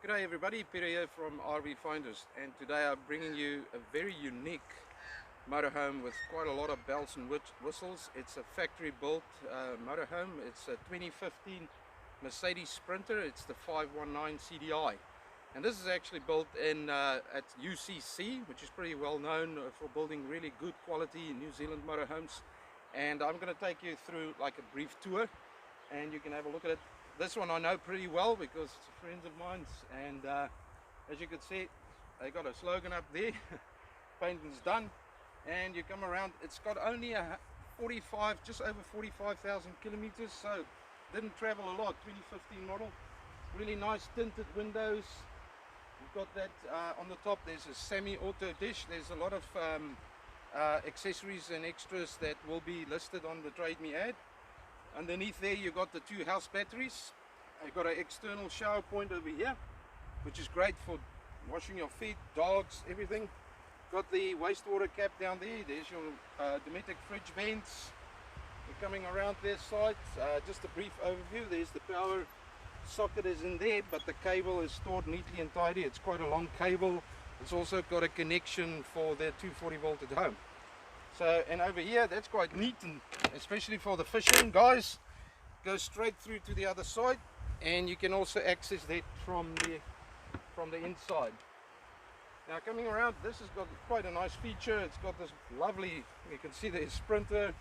G'day everybody, Peter here from RV Finders, and today I'm bringing you a very unique motorhome with quite a lot of bells and whistles. It's a factory built motorhome. It's a 2015 Mercedes Sprinter. It's the 519 CDI, and this is actually built in at UCC, which is pretty well known for building really good quality New Zealand motorhomes. And I'm going to take you through like a brief tour, and you can have a look at it. This one I know pretty well because it's a friend of mine's, and as you can see, they got a slogan up there. Painting's done, and you come around. It's got only a just over 45,000 kilometers, so didn't travel a lot. 2015 model, really nice tinted windows. You've got that on the top. There's a semi-auto dish. There's a lot of accessories and extras that will be listed on the Trade Me ad. Underneath there you got the 2 house batteries. You've got an external shower point over here, which is great for washing your feet, dogs, everything. Got the wastewater cap down there. There's your Dometic fridge vents. You're coming around this side, just a brief overview. There's the power socket is in there, but the cable is stored neatly and tidy. It's quite a long cable. It's also got a connection for the 240 volt at home. So, and over here, that's quite neat, and especially for the fishing guys, go straight through to the other side, and you can also access that from the inside. Now coming around, this has got quite a nice feature. It's got this lovely, you can see the Sprinter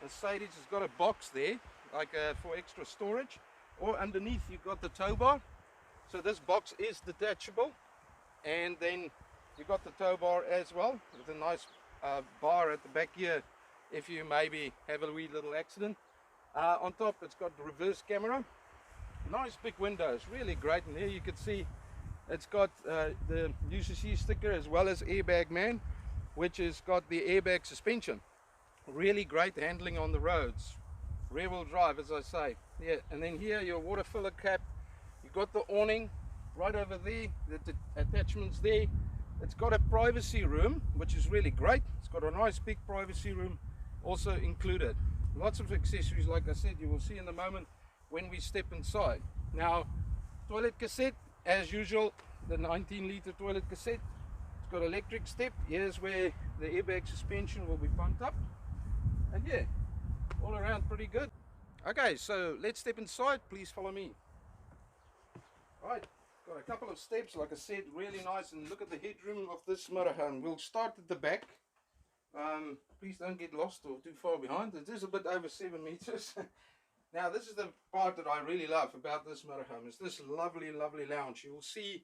Mercedes. It's got a box there, like for extra storage, or underneath you've got the tow bar. So this box is detachable, and then you've got the tow bar as well with a nice bar at the back here if you maybe have a wee little accident. On top it's got the reverse camera, nice big windows, really great. And here you can see it's got the UCC sticker as well as Airbag Man, which has got the airbag suspension. Really great handling on the roads, rear wheel drive as I say. Yeah, and then here your water filler cap. You've got the awning right over there, the attachments there. It's got a privacy room, which is really great. It's got a nice big privacy room also included. Lots of accessories, like I said, you will see in a moment when we step inside. Now, toilet cassette, as usual, the 19-liter toilet cassette. It's got electric step. Here's where the airbag suspension will be pumped up. And yeah, all around pretty good. Okay, so let's step inside. Please follow me. Right. Got a couple of steps, like I said, really nice. And look at the headroom of this motorhome. We'll start at the back. Please don't get lost or too far behind. It is a bit over 7 meters. Now this is the part that I really love about this motorhome, is this lovely lounge. You will see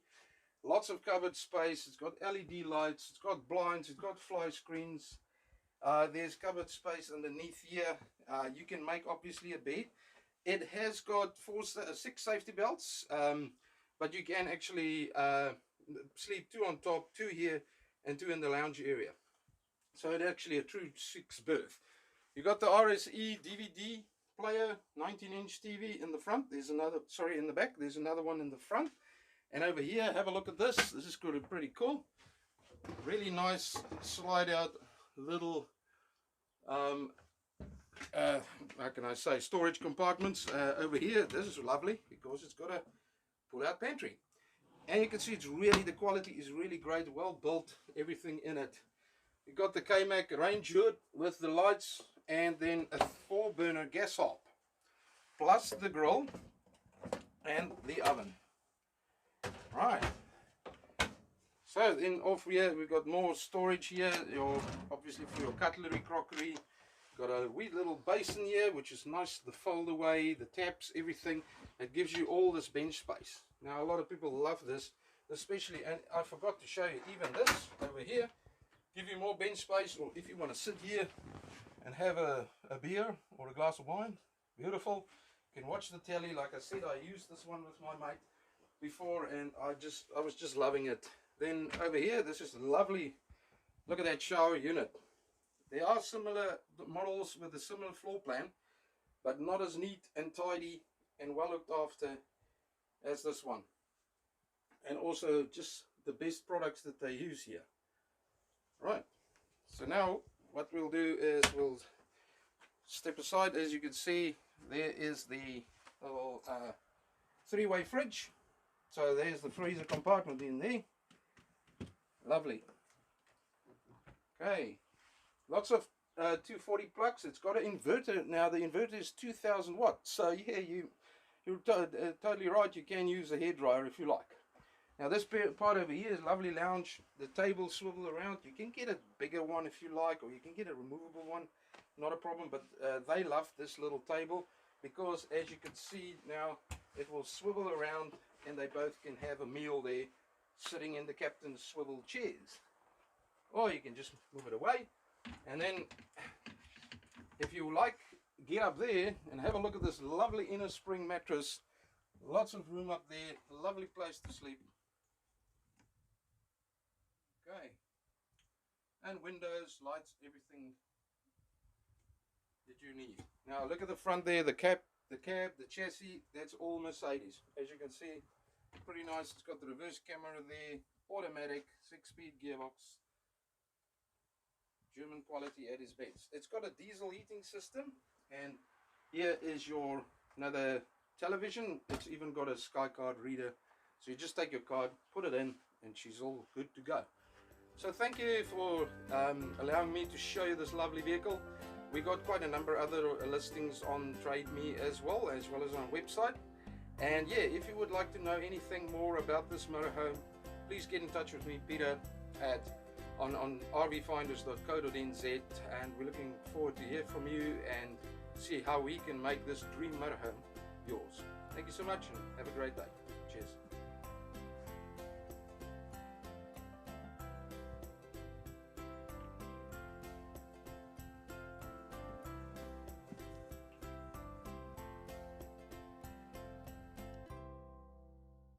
lots of cupboard space. It's got LED lights, it's got blinds, it's got fly screens. There's cupboard space underneath here. You can make obviously a bed. It has got 6 safety belts. But you can actually sleep 2 on top, 2 here, and 2 in the lounge area. So it's actually a true 6 berth. You got the RSE DVD player, 19-inch TV in the front. There's another, sorry, in the back. There's another one in the front. And over here, have a look at this. This is pretty cool. Really nice slide out little, how can I say, storage compartments over here. This is lovely because it's got a pull-out pantry, and you can see it's really, the quality is really great, well built, everything in it. You got the K-Mac range hood with the lights, and then a 4-burner gas hob, plus the grill and the oven. Right, so then off here we've got more storage here, obviously for your cutlery, crockery. Got a wee little basin here, which is nice, the fold away, the taps, everything. It gives you all this bench space. Now a lot of people love this, especially, and I forgot to show you even this over here. Give you more bench space, or if you want to sit here and have a beer or a glass of wine, beautiful. You can watch the telly. Like I said, I used this one with my mate before, and I was just loving it. Then over here, this is lovely. Look at that shower unit. There are similar models with a similar floor plan, but not as neat and tidy and well looked after as this one. And also just the best products that they use here. Right, so now what we'll do is we'll step aside. As you can see, there is the little 3-way fridge. So there's the freezer compartment in there. Lovely. Okay, lots of 240 plugs. It's got an inverter. Now the inverter is 2000 watts. So yeah, you're totally right. You can use a hairdryer if you like. Now this part over here is lovely lounge. The tables swivel around. You can get a bigger one if you like, or you can get a removable one. Not a problem, but they love this little table because, as you can see now, it will swivel around and they both can have a meal there sitting in the captain's swivel chairs. Or you can just move it away, and then if you like, get up there and have a look at this lovely inner spring mattress. Lots of room up there, lovely place to sleep. Okay, and windows, lights, everything that you need. Now look at the front there, the cab, the chassis, that's all Mercedes. As you can see, pretty nice. It's got the reverse camera there, automatic, 6-speed gearbox, German quality at its best. It's got a diesel heating system, and here is your another television. It's even got a Sky card reader, so you just take your card, put it in, and she's all good to go. So thank you for allowing me to show you this lovely vehicle. We got quite a number of other listings on Trade Me as well as on our website. And yeah, if you would like to know anything more about this motorhome, please get in touch with me, Peter, on rvfinders.co.nz, and we're looking forward to hear from you and see how we can make this dream motorhome yours. Thank you so much and have a great day. Cheers.